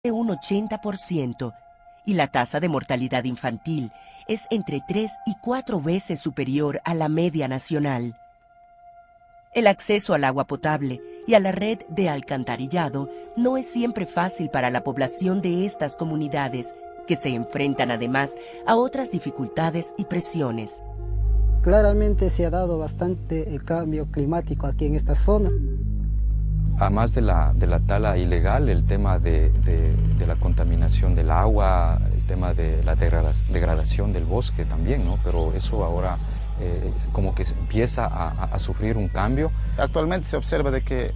de un 80% y la tasa de mortalidad infantil es entre 3 y 4 veces superior a la media nacional. El acceso al agua potable y a la red de alcantarillado no es siempre fácil para la población de estas comunidades, que se enfrentan además a otras dificultades y presiones. Claramente se ha dado bastante el cambio climático aquí en esta zona. Además de la tala ilegal, el tema de la contaminación del agua, el tema de la degradación del bosque también, ¿no? Pero eso ahora como que empieza a sufrir un cambio. Actualmente se observa de que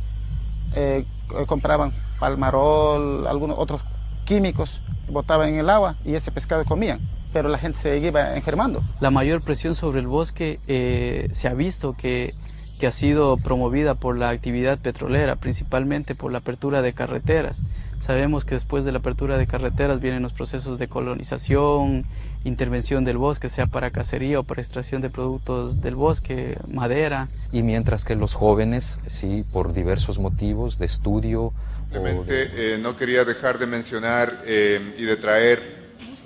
compraban palmarol, algunos otros químicos, botaban en el agua y ese pescado comían, pero la gente se iba enfermando. La mayor presión sobre el bosque se ha visto que ha sido promovida por la actividad petrolera, principalmente por la apertura de carreteras. Sabemos que después de la apertura de carreteras vienen los procesos de colonización, intervención del bosque, sea para cacería o para extracción de productos del bosque, madera. Y mientras que los jóvenes, sí, por diversos motivos de estudio... Simplemente no quería dejar de mencionar y de traer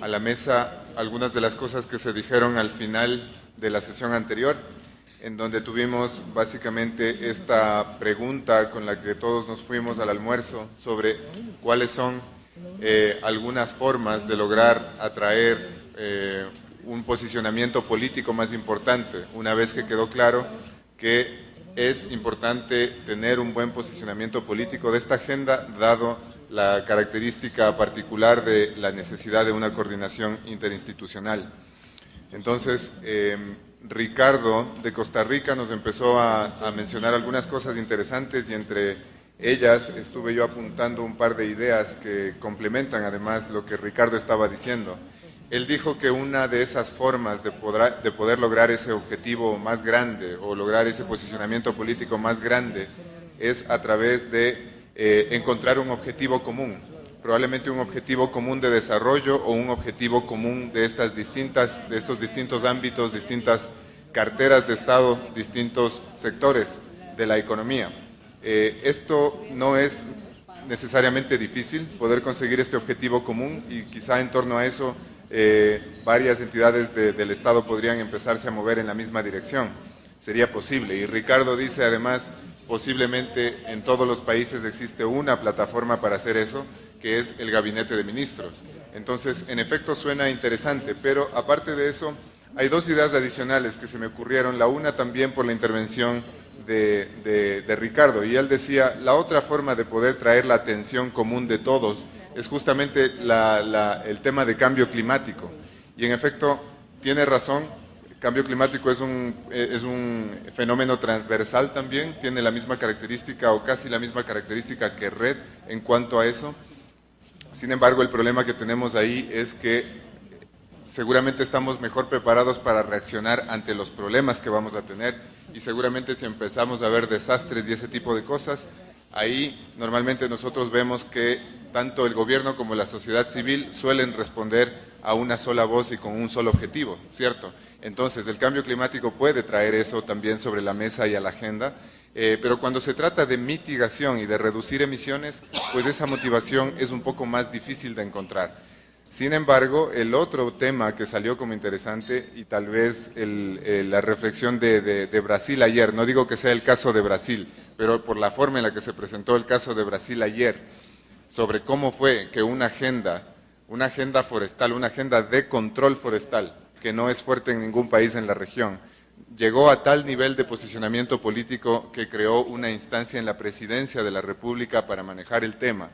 a la mesa algunas de las cosas que se dijeron al final de la sesión anterior, en donde tuvimos básicamente esta pregunta con la que todos nos fuimos al almuerzo sobre cuáles son algunas formas de lograr atraer un posicionamiento político más importante, una vez que quedó claro que es importante tener un buen posicionamiento político de esta agenda, dado la característica particular de la necesidad de una coordinación interinstitucional. Entonces, Ricardo de Costa Rica nos empezó a mencionar algunas cosas interesantes y entre ellas estuve yo apuntando un par de ideas que complementan además lo que Ricardo estaba diciendo. Él dijo que una de esas formas de poder lograr ese objetivo más grande o lograr ese posicionamiento político más grande es a través de encontrar un objetivo común, probablemente un objetivo común de desarrollo o un objetivo común de estos distintos ámbitos, distintas carteras de Estado, distintos sectores de la economía. Esto no es necesariamente difícil, poder conseguir este objetivo común, y quizá en torno a eso varias entidades del Estado podrían empezarse a mover en la misma dirección. Sería posible. Y Ricardo dice además, posiblemente en todos los países existe una plataforma para hacer eso, que es el Gabinete de Ministros. Entonces, en efecto suena interesante, pero aparte de eso, hay dos ideas adicionales que se me ocurrieron, la una también por la intervención de Ricardo, y él decía, la otra forma de poder traer la atención común de todos es justamente el tema de cambio climático. Y en efecto, tiene razón, el cambio climático es un fenómeno transversal también, tiene la misma característica o casi la misma característica que red en cuanto a eso. Sin embargo, el problema que tenemos ahí es que seguramente estamos mejor preparados para reaccionar ante los problemas que vamos a tener, y seguramente si empezamos a ver desastres y ese tipo de cosas, ahí normalmente nosotros vemos que tanto el gobierno como la sociedad civil suelen responder a una sola voz y con un solo objetivo, ¿cierto? Entonces, el cambio climático puede traer eso también sobre la mesa y a la agenda, pero cuando se trata de mitigación y de reducir emisiones, pues esa motivación es un poco más difícil de encontrar. Sin embargo, el otro tema que salió como interesante, y tal vez la reflexión de Brasil ayer, no digo que sea el caso de Brasil, pero por la forma en la que se presentó el caso de Brasil ayer, sobre cómo fue que una agenda forestal, una agenda de control forestal, que no es fuerte en ningún país en la región, llegó a tal nivel de posicionamiento político que creó una instancia en la presidencia de la República para manejar el tema.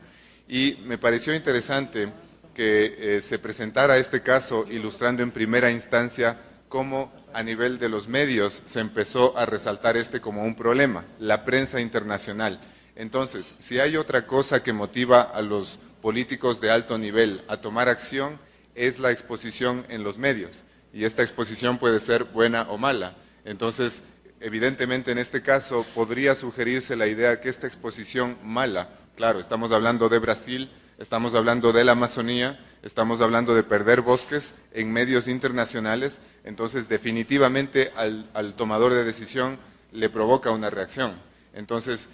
Y me pareció interesante que se presentara este caso ilustrando en primera instancia cómo a nivel de los medios se empezó a resaltar como un problema, la prensa internacional. Entonces, si hay otra cosa que motiva a los políticos de alto nivel a tomar acción, es la exposición en los medios, y esta exposición puede ser buena o mala. Entonces, evidentemente en este caso podría sugerirse la idea que esta exposición mala, claro, estamos hablando de Brasil, estamos hablando de la Amazonía, estamos hablando de perder bosques en medios internacionales, entonces definitivamente al tomador de decisión le provoca una reacción. Entonces,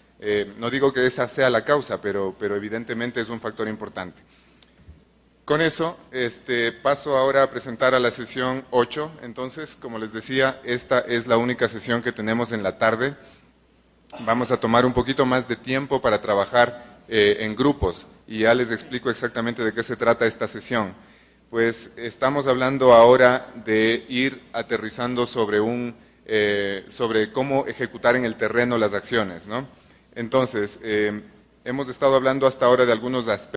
no digo que esa sea la causa, pero evidentemente es un factor importante. Con eso, paso ahora a presentar a la sesión 8. Entonces, como les decía, esta es la única sesión que tenemos en la tarde. Vamos a tomar un poquito más de tiempo para trabajar en grupos y ya les explico exactamente de qué se trata esta sesión. Pues estamos hablando ahora de ir aterrizando sobre cómo ejecutar en el terreno las acciones, ¿no? Entonces, hemos estado hablando hasta ahora de algunos aspectos